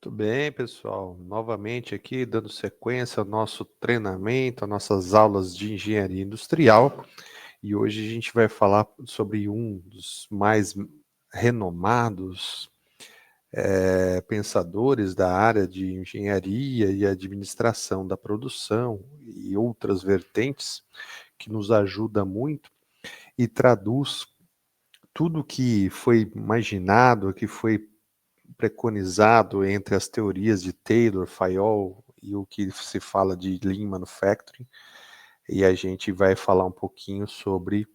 Muito bem, pessoal. Novamente aqui, dando sequência ao nosso treinamento, às nossas aulas de engenharia industrial. E hoje a gente vai falar sobre um dos mais renomados pensadores da área de engenharia e administração da produção e outras vertentes, que nos ajuda muito e traduz tudo que foi imaginado, que foi preconizado entre as teorias de Taylor, Fayol e o que se fala de Lean Manufacturing, e a gente vai falar um pouquinho sobre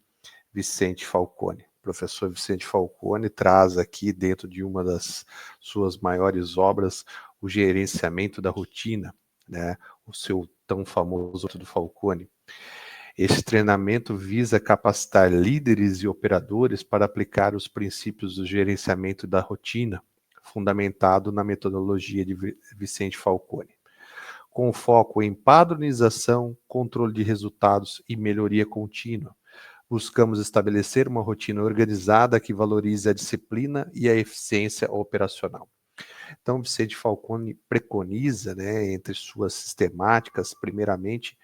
Vicente Falcone. O professor Vicente Falcone traz aqui, dentro de uma das suas maiores obras, o gerenciamento da rotina, né? O seu tão famoso do Falcone. Esse treinamento visa capacitar líderes e operadores para aplicar os princípios do gerenciamento da rotina, fundamentado na metodologia de Vicente Falcone, com foco em padronização, controle de resultados e melhoria contínua. Buscamos estabelecer uma rotina organizada que valorize a disciplina e a eficiência operacional. Então, Vicente Falcone preconiza, né, entre suas sistemáticas, primeiramente,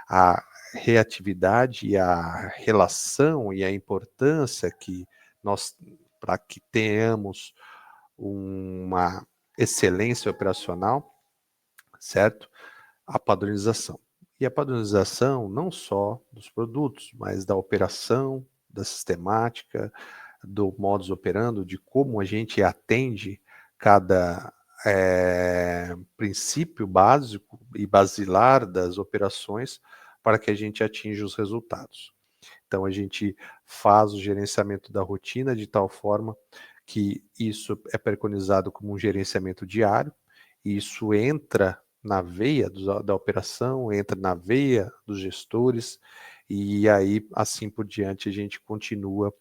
a reatividade e a relação e a importância que nós, para que tenhamos uma excelência operacional, certo? A padronização. E a padronização não só dos produtos, mas da operação, da sistemática, do modus operandi, de como a gente atende cada princípio básico e basilar das operações para que a gente atinja os resultados. Então, a gente faz o gerenciamento da rotina de tal forma que isso é preconizado como um gerenciamento diário, e isso entra na veia da operação, entra na veia dos gestores, e aí, assim por diante, a gente continua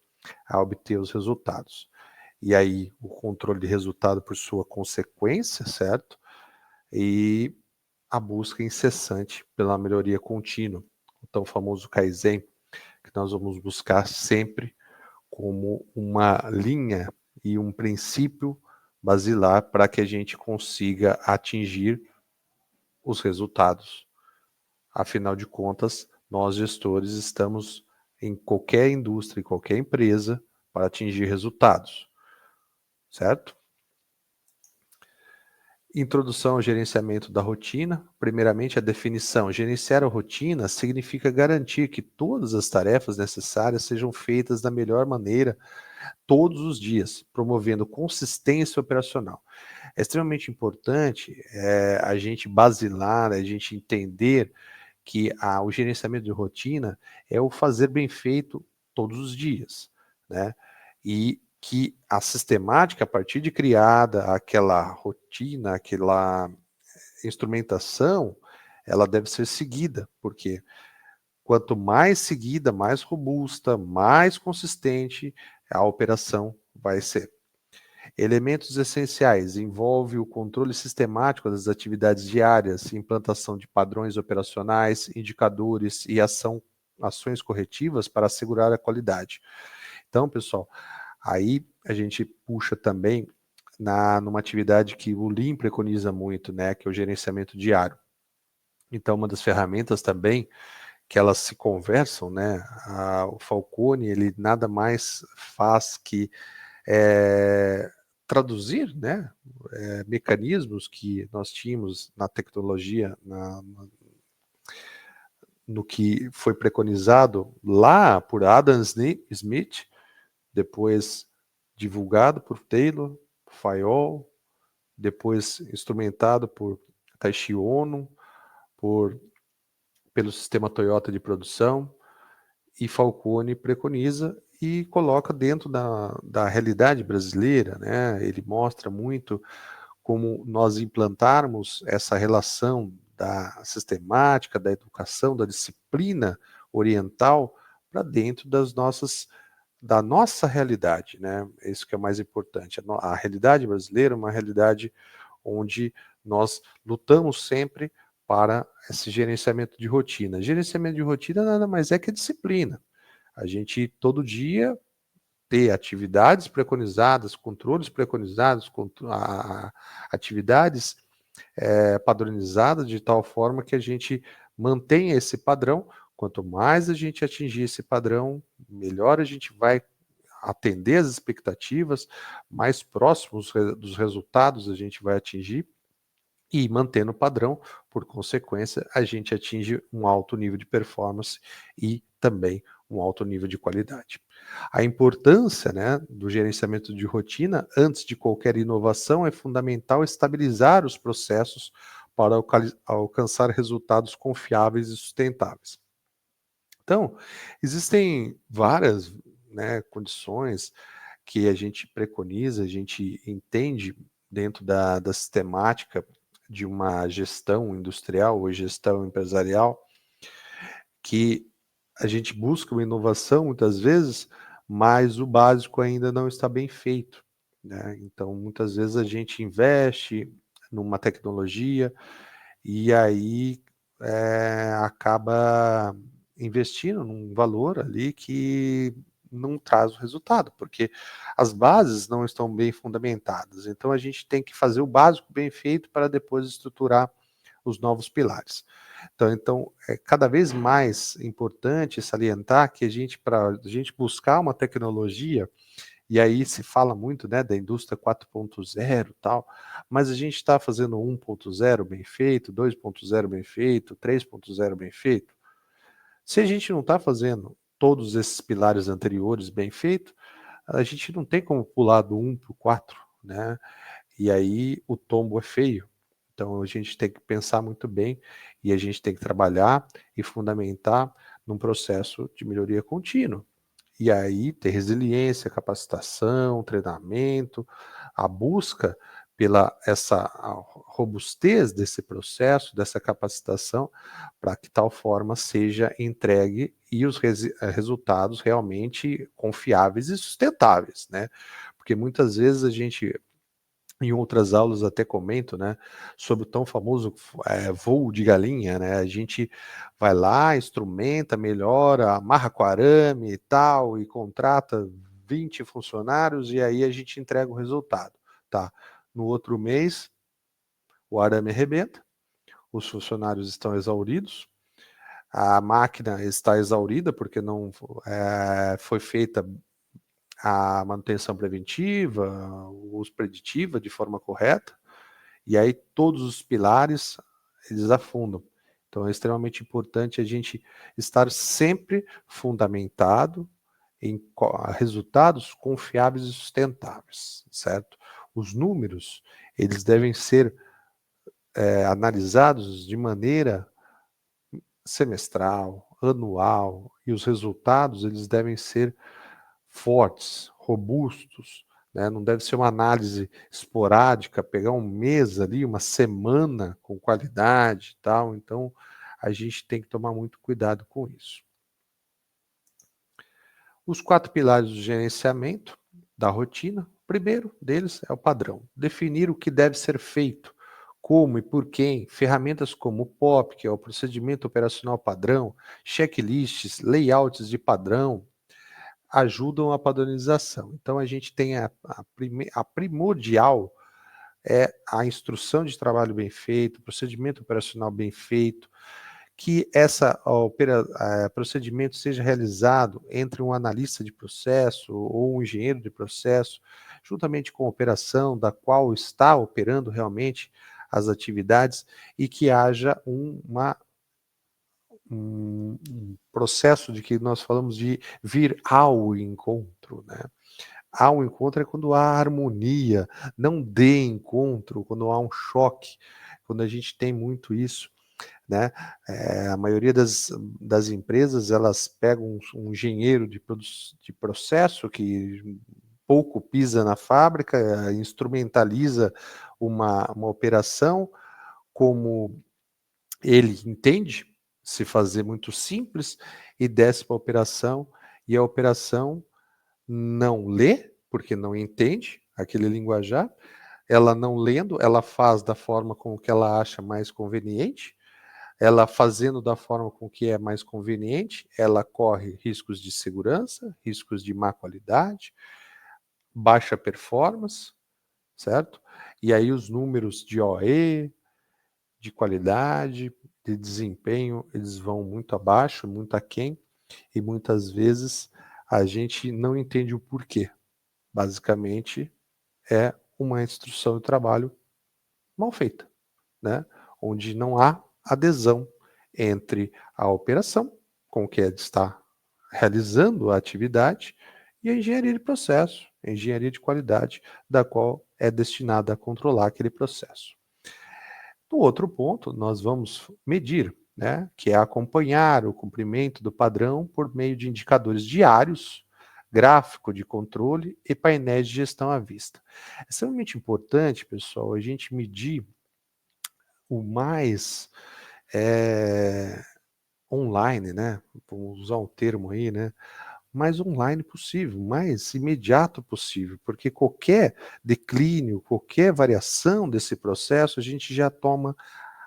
a obter os resultados. E aí, o controle de resultado por sua consequência, certo? E a busca incessante pela melhoria contínua, o tão famoso Kaizen, que nós vamos buscar sempre como uma linha e um princípio basilar para que a gente consiga atingir os resultados. Afinal de contas, nós gestores estamos em qualquer indústria, em qualquer empresa, para atingir resultados, certo? Introdução ao gerenciamento da rotina. Primeiramente, a definição. Gerenciar a rotina significa garantir que todas as tarefas necessárias sejam feitas da melhor maneira todos os dias, promovendo consistência operacional. É extremamente importante a gente basilar, a gente entender que o gerenciamento de rotina é o fazer bem feito todos os dias, né? E que a sistemática, a partir de criada aquela rotina, aquela instrumentação, ela deve ser seguida, porque quanto mais seguida, mais robusta, mais consistente a operação vai ser. Elementos essenciais envolve o controle sistemático das atividades diárias, implantação de padrões operacionais, indicadores e ações corretivas para assegurar a qualidade. Então, pessoal, aí a gente puxa também numa atividade que o Lean preconiza muito, né, que é o gerenciamento diário. Então, uma das ferramentas também que elas se conversam, né, o Falcone, ele nada mais faz que traduzir, né, mecanismos que nós tínhamos na tecnologia, no que foi preconizado lá por Adam Smith, depois divulgado por Taylor, Fayol, depois instrumentado por Taishi Ono, pelo sistema Toyota de produção, e Falcone preconiza e coloca dentro da realidade brasileira, né? Ele mostra muito como nós implantarmos essa relação da sistemática, da educação, da disciplina oriental para dentro da nossa realidade, né? Isso que é mais importante. A realidade brasileira é uma realidade onde nós lutamos sempre para esse gerenciamento de rotina. Gerenciamento de rotina nada mais é que disciplina. A gente todo dia ter atividades preconizadas, controles preconizados, atividades padronizadas de tal forma que a gente mantenha esse padrão. Quanto mais a gente atingir esse padrão, melhor a gente vai atender as expectativas, mais próximos dos resultados a gente vai atingir, e mantendo o padrão, por consequência, a gente atinge um alto nível de performance e também um alto nível de qualidade. A importância, né, do gerenciamento de rotina antes de qualquer inovação é fundamental estabilizar os processos para alcançar resultados confiáveis e sustentáveis. Então, existem várias, né, condições que a gente preconiza, a gente entende dentro da sistemática de uma gestão industrial ou gestão empresarial, que a gente busca uma inovação muitas vezes, mas o básico ainda não está bem feito, né? Então, muitas vezes a gente investe numa tecnologia e aí acaba investindo num valor ali que não traz o resultado, porque as bases não estão bem fundamentadas. Então a gente tem que fazer o básico bem feito para depois estruturar os novos pilares. Então é cada vez mais importante salientar que para a gente buscar uma tecnologia, e aí se fala muito, né, da indústria 4.0 e tal, mas a gente está fazendo 1.0 bem feito, 2.0 bem feito, 3.0 bem feito. Se a gente não está fazendo todos esses pilares anteriores bem feito, a gente não tem como pular do 1 para o 4, né? E aí o tombo é feio. Então a gente tem que pensar muito bem e a gente tem que trabalhar e fundamentar num processo de melhoria contínua. E aí ter resiliência, capacitação, treinamento, a busca pela essa robustez desse processo, dessa capacitação, para que tal forma seja entregue e os resultados realmente confiáveis e sustentáveis, né? Porque muitas vezes a gente, em outras aulas até comento, né, sobre o tão famoso voo de galinha, né? A gente vai lá, instrumenta, melhora, amarra com arame e tal, e contrata 20 funcionários e aí a gente entrega o resultado, tá? No outro mês, o arame arrebenta, os funcionários estão exauridos, a máquina está exaurida porque não foi feita a manutenção preventiva, o uso preditiva de forma correta, e aí todos os pilares eles afundam. Então é extremamente importante a gente estar sempre fundamentado em resultados confiáveis e sustentáveis, certo? Os números, eles devem ser analisados de maneira semestral, anual, e os resultados eles devem ser fortes, robustos, né? Não deve ser uma análise esporádica, pegar um mês ali, uma semana com qualidade e tal. Então, a gente tem que tomar muito cuidado com isso. Os 4 pilares do gerenciamento da rotina, o primeiro deles é o padrão. Definir o que deve ser feito, como e por quem, ferramentas como o POP, que é o procedimento operacional padrão, checklists, layouts de padrão, ajudam a padronização. Então a gente tem a primordial é a instrução de trabalho bem feito, procedimento operacional bem feito, que essa procedimento seja realizado entre um analista de processo ou um engenheiro de processo, juntamente com a operação da qual está operando realmente as atividades e que haja um processo de que nós falamos de vir ao encontro, né? Ao encontro é quando há harmonia, não de encontro, quando há um choque, quando a gente tem muito isso, né? A maioria das empresas, elas pegam um engenheiro de processo que pouco pisa na fábrica, instrumentaliza uma operação como ele entende, se fazer muito simples, e desce para a operação, e a operação não lê, porque não entende aquele linguajar, ela não lendo, ela faz da forma com que ela acha mais conveniente, ela fazendo da forma com que é mais conveniente, ela corre riscos de segurança, riscos de má qualidade, baixa performance, certo? E aí os números de OE, de qualidade, de desempenho, eles vão muito abaixo, muito aquém, e muitas vezes a gente não entende o porquê. Basicamente, é uma instrução de trabalho mal feita, né? Onde não há adesão entre a operação, com que está realizando a atividade, e a engenharia de processo, a engenharia de qualidade, da qual é destinada a controlar aquele processo. No outro ponto, nós vamos medir, né, que é acompanhar o cumprimento do padrão por meio de indicadores diários, gráfico de controle e painéis de gestão à vista. É extremamente importante, pessoal, a gente medir o mais online, né? Vamos usar um termo aí, né? Mais online possível, mais imediato possível, porque qualquer declínio, qualquer variação desse processo, a gente já toma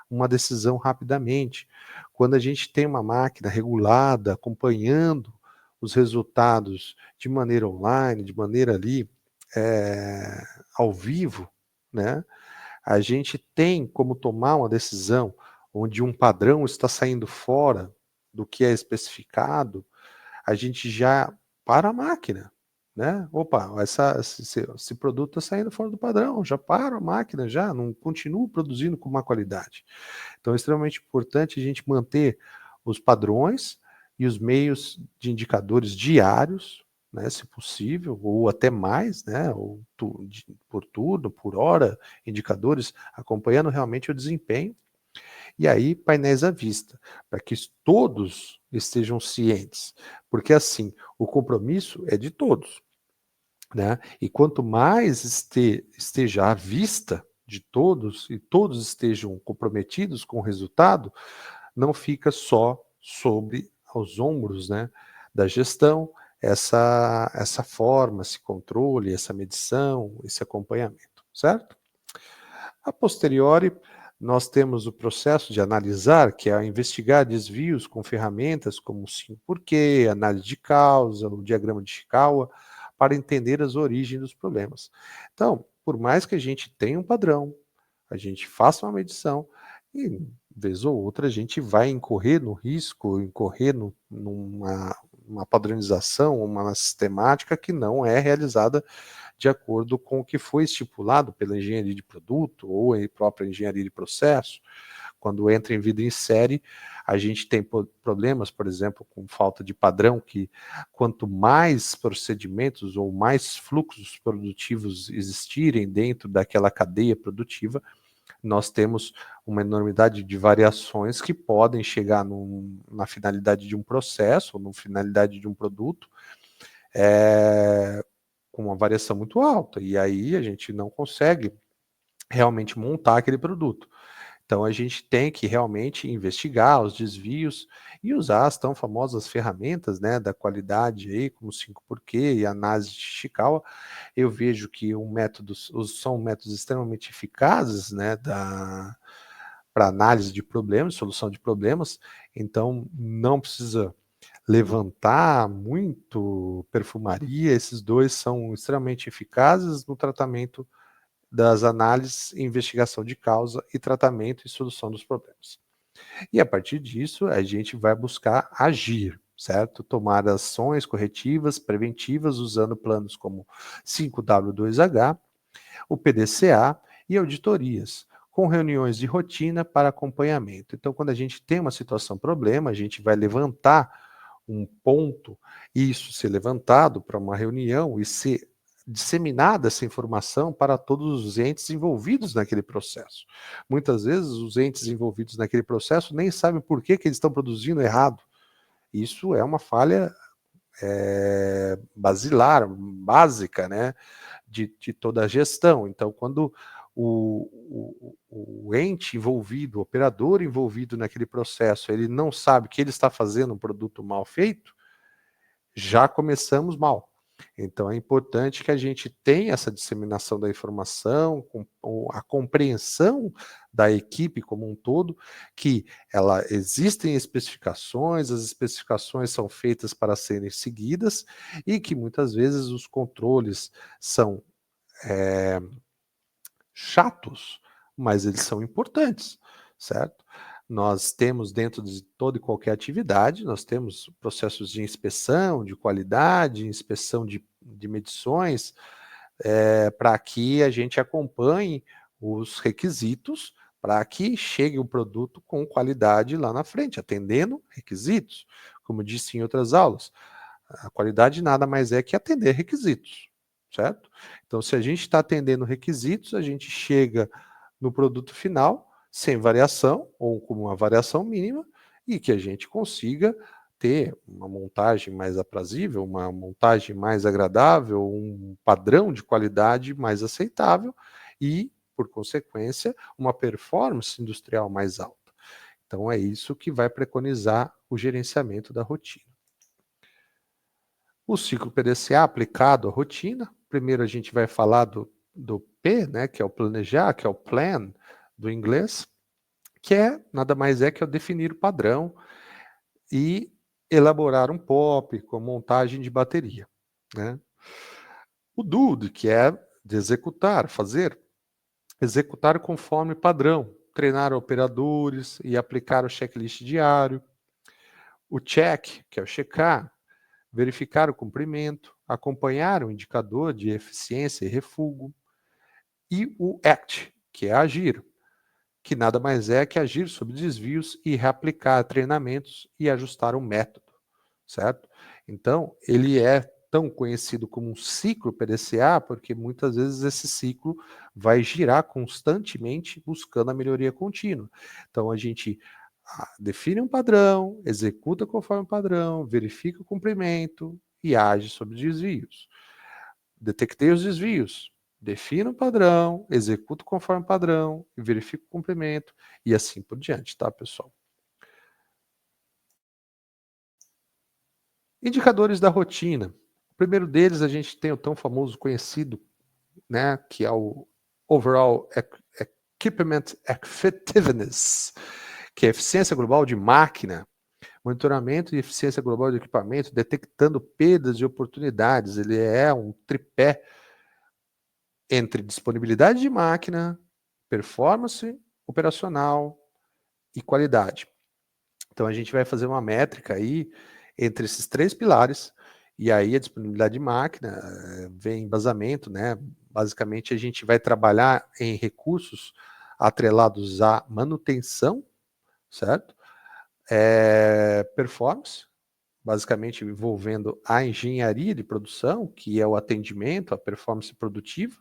uma decisão rapidamente. Quando a gente tem uma máquina regulada, acompanhando os resultados de maneira online, de maneira ali, é, ao vivo, né? A gente tem como tomar uma decisão onde um padrão está saindo fora do que é especificado, a gente já para a máquina, né? Opa, esse produto está saindo fora do padrão, já para a máquina, já não continua produzindo com má qualidade. Então é extremamente importante a gente manter os padrões e os meios de indicadores diários, né, se possível, ou até mais, né, por turno, por hora, indicadores acompanhando realmente o desempenho, e aí painéis à vista, para que todos estejam cientes, porque assim, o compromisso é de todos, né? E quanto mais esteja à vista de todos e todos estejam comprometidos com o resultado, não fica só sobre os ombros, né, da gestão essa forma, esse controle, essa medição, esse acompanhamento, certo? A posteriori, nós temos o processo de analisar, que é investigar desvios com ferramentas como o 5 análise de causa, o diagrama de Chikawa, para entender as origens dos problemas. Então, por mais que a gente tenha um padrão, a gente faça uma medição, e vez ou outra a gente vai incorrer no risco, incorrer numa uma padronização, uma sistemática que não é realizada de acordo com o que foi estipulado pela engenharia de produto ou a própria engenharia de processo. Quando entra em vida em série, a gente tem problemas, por exemplo, com falta de padrão, que quanto mais procedimentos ou mais fluxos produtivos existirem dentro daquela cadeia produtiva, nós temos uma enormidade de variações que podem chegar na finalidade de um processo, ou na finalidade de um produto, com uma variação muito alta, e aí a gente não consegue realmente montar aquele produto. Então a gente tem que realmente investigar os desvios e usar as tão famosas ferramentas, né, da qualidade aí, como 5 e análise de Chikawa. Eu vejo que são métodos extremamente eficazes, né, para análise de problemas, solução de problemas. Então não precisa levantar muito perfumaria, esses dois são extremamente eficazes no tratamento das análises, investigação de causa e tratamento e solução dos problemas. E a partir disso, a gente vai buscar agir, certo? Tomar ações corretivas, preventivas, usando planos como 5W2H, o PDCA e auditorias, com reuniões de rotina para acompanhamento. Então, quando a gente tem uma situação problema, a gente vai levantar um ponto, e isso ser levantado para uma reunião e ser disseminada essa informação para todos os entes envolvidos naquele processo. Muitas vezes os entes envolvidos naquele processo nem sabem por que eles estão produzindo errado. Isso é uma falha basilar, básica, né, de toda a gestão. Então, quando o ente envolvido, o operador envolvido naquele processo, ele não sabe que ele está fazendo um produto mal feito, já começamos mal. Então é importante que a gente tenha essa disseminação da informação, a compreensão da equipe como um todo, que existem especificações, as especificações são feitas para serem seguidas e que muitas vezes os controles são chatos, mas eles são importantes, certo? Nós temos dentro de toda e qualquer atividade, nós temos processos de inspeção, de qualidade, inspeção de medições, para que a gente acompanhe os requisitos para que chegue o produto com qualidade lá na frente, atendendo requisitos. Como disse em outras aulas, a qualidade nada mais é que atender requisitos, certo? Então, se a gente está atendendo requisitos, a gente chega no produto final sem variação ou com uma variação mínima e que a gente consiga ter uma montagem mais aprazível, uma montagem mais agradável, um padrão de qualidade mais aceitável e, por consequência, uma performance industrial mais alta. Então, é isso que vai preconizar o gerenciamento da rotina. O ciclo PDCA aplicado à rotina, primeiro a gente vai falar do P, né, que é o planejar, que é o plan do inglês, que nada mais é que definir o padrão e elaborar um POP com montagem de bateria, né? O do, que é de executar, fazer, executar conforme padrão, treinar operadores e aplicar o checklist diário. O check, que é o checar, verificar o cumprimento, acompanhar o indicador de eficiência e refúgio, e o ACT, que é agir, que nada mais é que agir sobre desvios e reaplicar treinamentos e ajustar o método, certo? Então, ele é tão conhecido como um ciclo PDCA, porque muitas vezes esse ciclo vai girar constantemente buscando a melhoria contínua. Então, a gente define um padrão, executa conforme o padrão, verifica o cumprimento e age sobre desvios. Detectei os desvios, defino o padrão, executo conforme o padrão, verifico o cumprimento e assim por diante, tá, pessoal? Indicadores da rotina. O primeiro deles a gente tem o tão famoso conhecido, né, que é o Overall Equipment Effectiveness, que é a eficiência global de máquina, monitoramento e eficiência global de equipamento, detectando perdas e oportunidades. Ele é um tripé entre disponibilidade de máquina, performance operacional e qualidade. Então a gente vai fazer uma métrica aí entre esses três pilares, e aí a disponibilidade de máquina vem embasamento, né? Basicamente a gente vai trabalhar em recursos atrelados à manutenção, certo? Performance, basicamente envolvendo a engenharia de produção, que é o atendimento, a performance produtiva,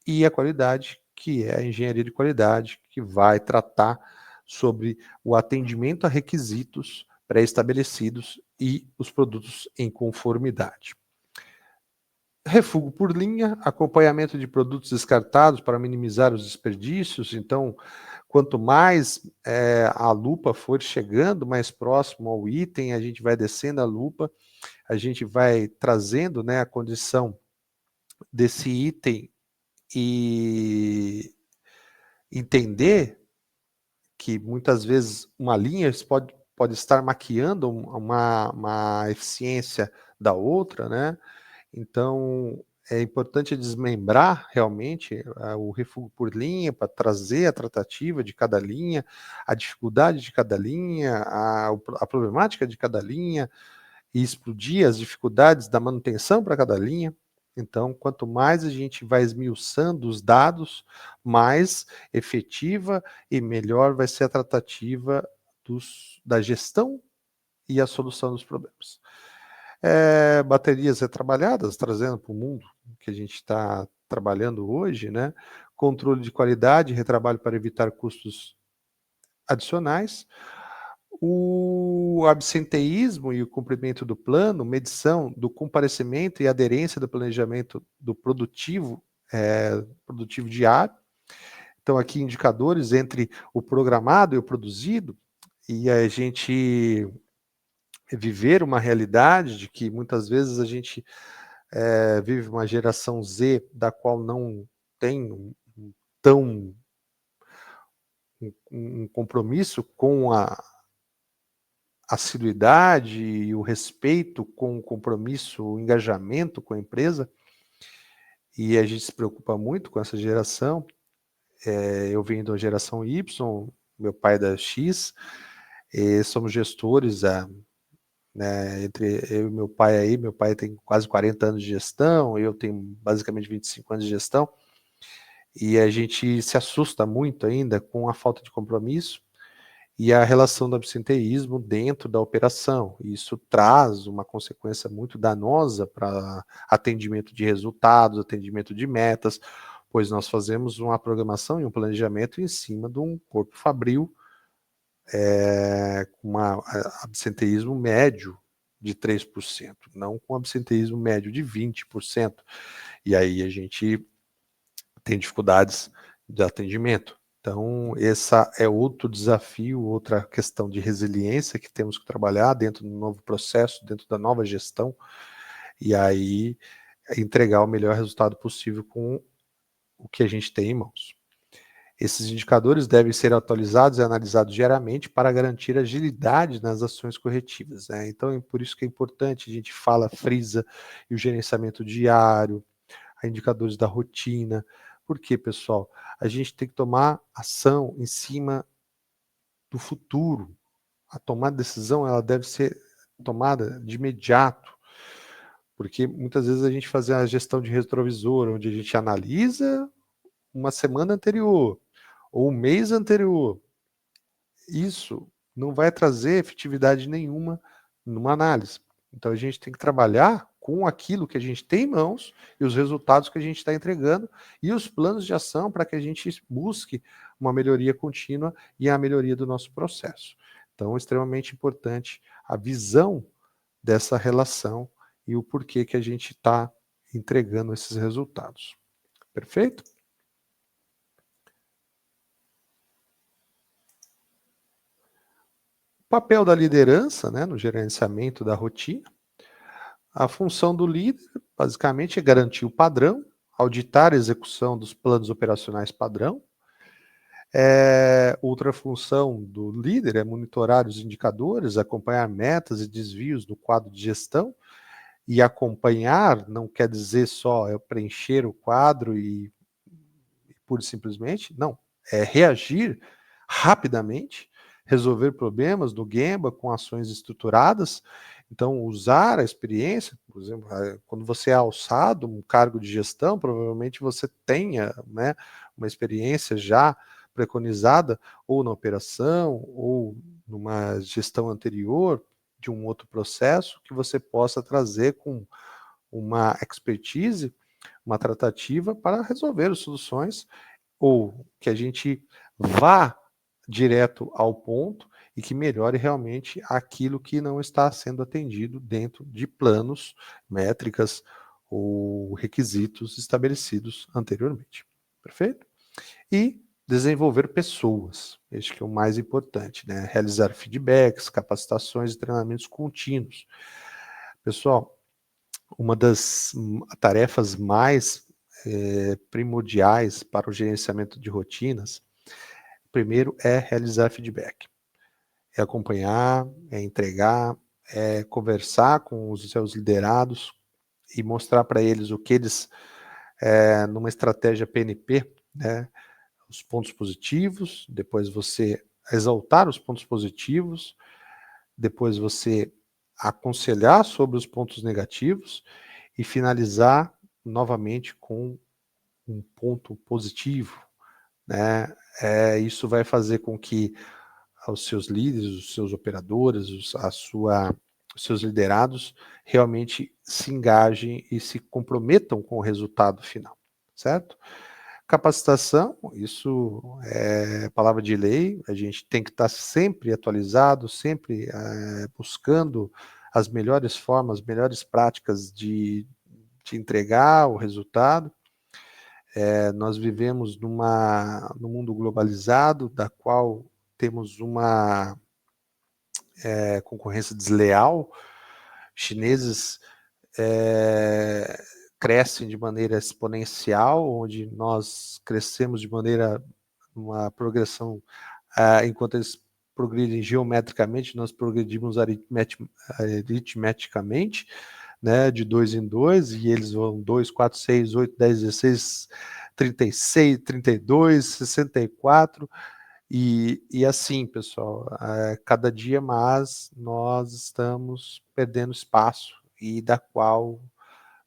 e a qualidade, que é a engenharia de qualidade, que vai tratar sobre o atendimento a requisitos pré-estabelecidos e os produtos em conformidade. Refúgio por linha, acompanhamento de produtos descartados para minimizar os desperdícios. Então, quanto mais a lupa for chegando mais próximo ao item, a gente vai descendo a lupa, a gente vai trazendo, né, a condição desse item e entender que muitas vezes uma linha pode estar maquiando uma eficiência da outra, né? Então, é importante desmembrar realmente o refúgio por linha para trazer a tratativa de cada linha, a dificuldade de cada linha, a problemática de cada linha e explodir as dificuldades da manutenção para cada linha. Então, quanto mais a gente vai esmiuçando os dados, mais efetiva e melhor vai ser a tratativa da gestão e a solução dos problemas. Baterias retrabalhadas, trazendo para o mundo que a gente está trabalhando hoje, né? Controle de qualidade, retrabalho para evitar custos adicionais. O absenteísmo e o cumprimento do plano, medição do comparecimento e aderência do planejamento do produtivo diário. Então, aqui indicadores entre o programado e o produzido, e a gente viver uma realidade de que muitas vezes a gente vive uma geração Z da qual não tem tão um compromisso com a assiduidade e o respeito com o compromisso, o engajamento com a empresa, e a gente se preocupa muito com essa geração. Eu venho da geração Y, meu pai é da X, e somos gestores, né, entre eu e meu pai tem quase 40 anos de gestão, eu tenho basicamente 25 anos de gestão, e a gente se assusta muito ainda com a falta de compromisso e a relação do absenteísmo dentro da operação. Isso traz uma consequência muito danosa para atendimento de resultados, atendimento de metas, pois nós fazemos uma programação e um planejamento em cima de um corpo fabril com um absenteísmo médio de 3%, não com absenteísmo médio de 20%. E aí a gente tem dificuldades de atendimento. Então, essa é outro desafio, outra questão de resiliência que temos que trabalhar dentro do novo processo, dentro da nova gestão, e aí entregar o melhor resultado possível com o que a gente tem em mãos. Esses indicadores devem ser atualizados e analisados diariamente para garantir agilidade nas ações corretivas, né? Então, é por isso que é importante, a gente frisa e o gerenciamento diário, indicadores da rotina. Por quê, pessoal? A gente tem que tomar ação em cima do futuro. A tomada de decisão, ela deve ser tomada de imediato, porque muitas vezes a gente faz a gestão de retrovisor, onde a gente analisa uma semana anterior, ou um mês anterior. Isso não vai trazer efetividade nenhuma numa análise. Então a gente tem que trabalhar com aquilo que a gente tem em mãos e os resultados que a gente está entregando e os planos de ação para que a gente busque uma melhoria contínua e a melhoria do nosso processo. Então é extremamente importante a visão dessa relação e o porquê que a gente está entregando esses resultados. Perfeito? O papel da liderança, né, no gerenciamento da rotina. A função do líder, basicamente, é garantir o padrão, auditar a execução dos planos operacionais padrão. Outra função do líder é monitorar os indicadores, acompanhar metas e desvios do quadro de gestão. E acompanhar não quer dizer só preencher o quadro e pura e simplesmente, não. É reagir rapidamente, resolver problemas do Gemba com ações estruturadas. Então, usar a experiência, por exemplo, quando você é alçado um cargo de gestão, provavelmente você tenha, né, uma experiência já preconizada, ou na operação, ou numa gestão anterior de um outro processo, que você possa trazer com uma expertise, uma tratativa para resolver as soluções, ou que a gente vá direto ao ponto e que melhore realmente aquilo que não está sendo atendido dentro de planos, métricas ou requisitos estabelecidos anteriormente. Perfeito? E desenvolver pessoas, este que é o mais importante, né? Realizar feedbacks, capacitações e treinamentos contínuos. Pessoal, uma das tarefas mais primordiais para o gerenciamento de rotinas, primeiro é realizar feedback, é acompanhar, é entregar, é conversar com os seus liderados e mostrar para eles o que eles, numa estratégia PNP, né, os pontos positivos, depois você exaltar os pontos positivos, depois você aconselhar sobre os pontos negativos e finalizar novamente com um ponto positivo, né? Isso vai fazer com que os seus líderes, os seus operadores, os seus liderados realmente se engajem e se comprometam com o resultado final, certo? Capacitação, isso é palavra de lei, a gente tem que estar sempre atualizado, sempre buscando as melhores formas, as melhores práticas de entregar o resultado. Nós vivemos num mundo globalizado, da qual temos uma concorrência desleal, chineses crescem de maneira exponencial, onde nós crescemos de maneira, uma progressão, enquanto eles progridem geometricamente, nós progredimos aritmeticamente, né, de 2 em 2, e eles vão 2, 4, 6, 8, 10, 16, 36, 32, 64, e assim, pessoal, cada dia mais nós estamos perdendo espaço, e da qual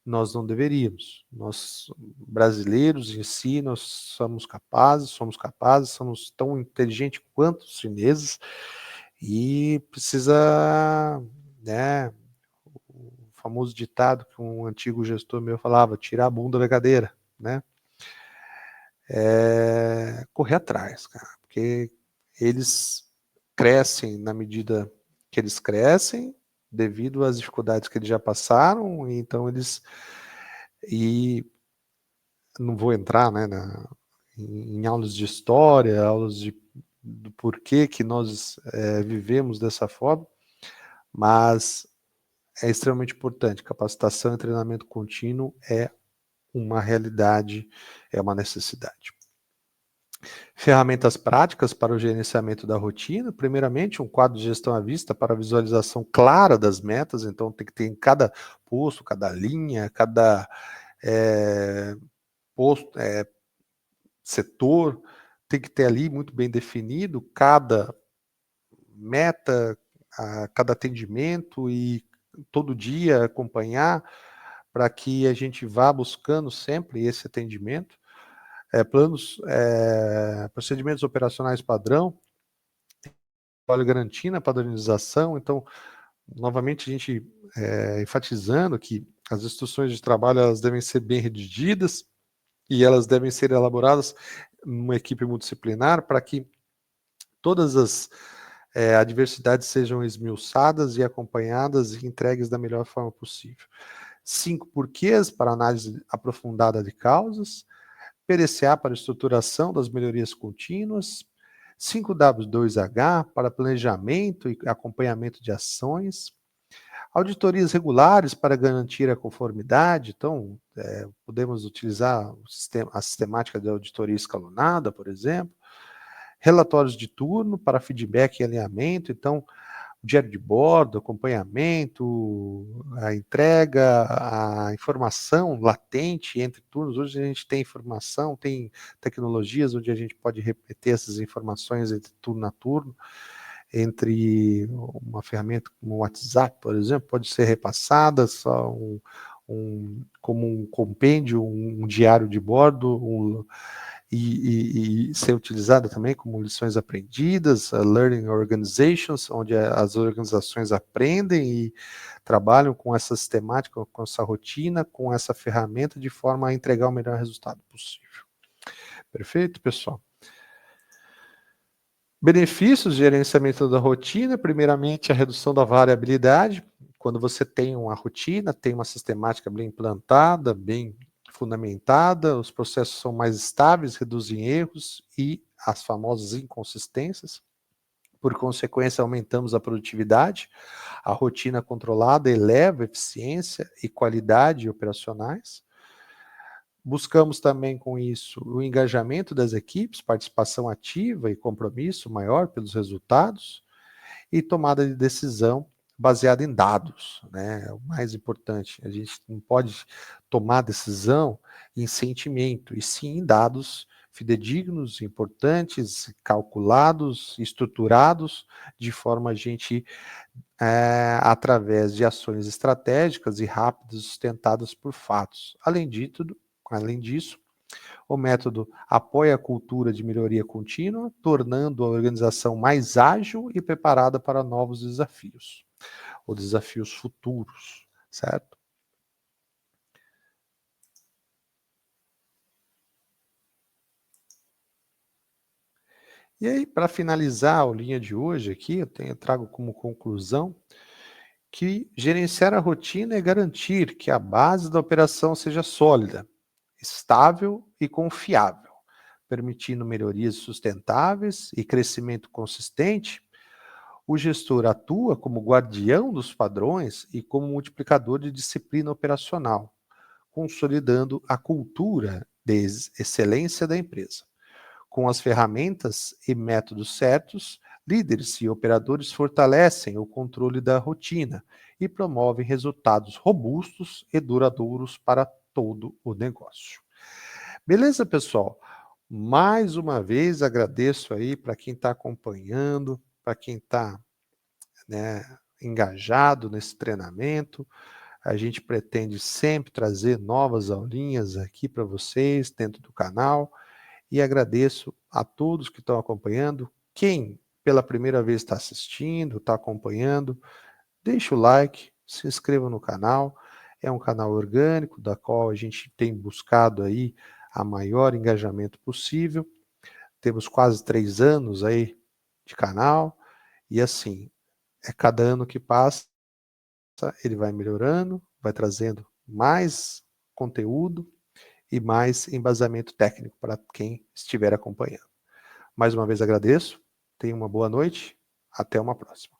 nós não deveríamos. Nós, brasileiros em si, nós somos tão inteligentes quanto os chineses, e precisa, né, o famoso ditado que um antigo gestor meu falava, tirar a bunda da cadeira, né? Correr atrás, cara, porque eles crescem na medida que eles crescem, devido às dificuldades que eles já passaram, e então eles, e não vou entrar, né, em aulas de história, do porquê que nós vivemos dessa forma, mas é extremamente importante. Capacitação e treinamento contínuo é uma realidade, é uma necessidade. Ferramentas práticas para o gerenciamento da rotina. Primeiramente, um quadro de gestão à vista para a visualização clara das metas. Então, tem que ter em cada posto, cada linha, cada posto, setor, tem que ter ali muito bem definido cada meta, cada atendimento, e todo dia acompanhar, para que a gente vá buscando sempre esse atendimento. Procedimentos operacionais padrão, trabalho garantindo a padronização. Então, novamente, a gente enfatizando que as instruções de trabalho, elas devem ser bem redigidas, e elas devem ser elaboradas numa equipe multidisciplinar, para que todas as adversidades sejam esmiuçadas e acompanhadas e entregues da melhor forma possível. 5 porquês para análise aprofundada de causas. PDCA para estruturação das melhorias contínuas. 5W2H para planejamento e acompanhamento de ações. Auditorias regulares para garantir a conformidade. Então, podemos utilizar a sistemática de auditoria escalonada, por exemplo. Relatórios de turno para feedback e alinhamento. Então, diário de bordo, acompanhamento, a entrega, a informação latente entre turnos. Hoje a gente tem informação, tem tecnologias onde a gente pode repetir essas informações entre turno a turno, entre uma ferramenta como o WhatsApp, por exemplo, pode ser repassada só como um compêndio, um diário de bordo, e ser utilizada também como lições aprendidas, learning organizations, onde as organizações aprendem e trabalham com essa sistemática, com essa rotina, com essa ferramenta, de forma a entregar o melhor resultado possível. Perfeito, pessoal? Benefícios de gerenciamento da rotina. Primeiramente, a redução da variabilidade. Quando você tem uma rotina, tem uma sistemática bem implantada, bem fundamentada, os processos são mais estáveis, reduzem erros e as famosas inconsistências. Por consequência, aumentamos a produtividade. A rotina controlada eleva a eficiência e qualidade operacionais. Buscamos também com isso o engajamento das equipes, participação ativa e compromisso maior pelos resultados, e tomada de decisão baseada em dados, né? É o mais importante. A gente não pode tomar decisão em sentimento, e sim em dados fidedignos, importantes, calculados, estruturados, de forma a gente, através de ações estratégicas e rápidas, sustentadas por fatos. Além disso, o método apoia a cultura de melhoria contínua, tornando a organização mais ágil e preparada para novos desafios, ou desafios futuros, certo? E aí, para finalizar a aulinha de hoje aqui, eu trago como conclusão que gerenciar a rotina é garantir que a base da operação seja sólida, estável e confiável, permitindo melhorias sustentáveis e crescimento consistente. O gestor atua como guardião dos padrões e como multiplicador de disciplina operacional, consolidando a cultura de excelência da empresa. Com as ferramentas e métodos certos, líderes e operadores fortalecem o controle da rotina e promovem resultados robustos e duradouros para todo o negócio. Beleza, pessoal? Mais uma vez agradeço aí para quem está acompanhando, para quem está, né, engajado nesse treinamento. A gente pretende sempre trazer novas aulinhas aqui para vocês dentro do canal e agradeço a todos que estão acompanhando. Quem pela primeira vez está assistindo, está acompanhando, deixa o like, se inscreva no canal. É um canal orgânico, da qual a gente tem buscado aí a maior engajamento possível. Temos quase 3 anos aí de canal e assim, cada ano que passa, ele vai melhorando, vai trazendo mais conteúdo e mais embasamento técnico para quem estiver acompanhando. Mais uma vez agradeço, tenha uma boa noite, até uma próxima.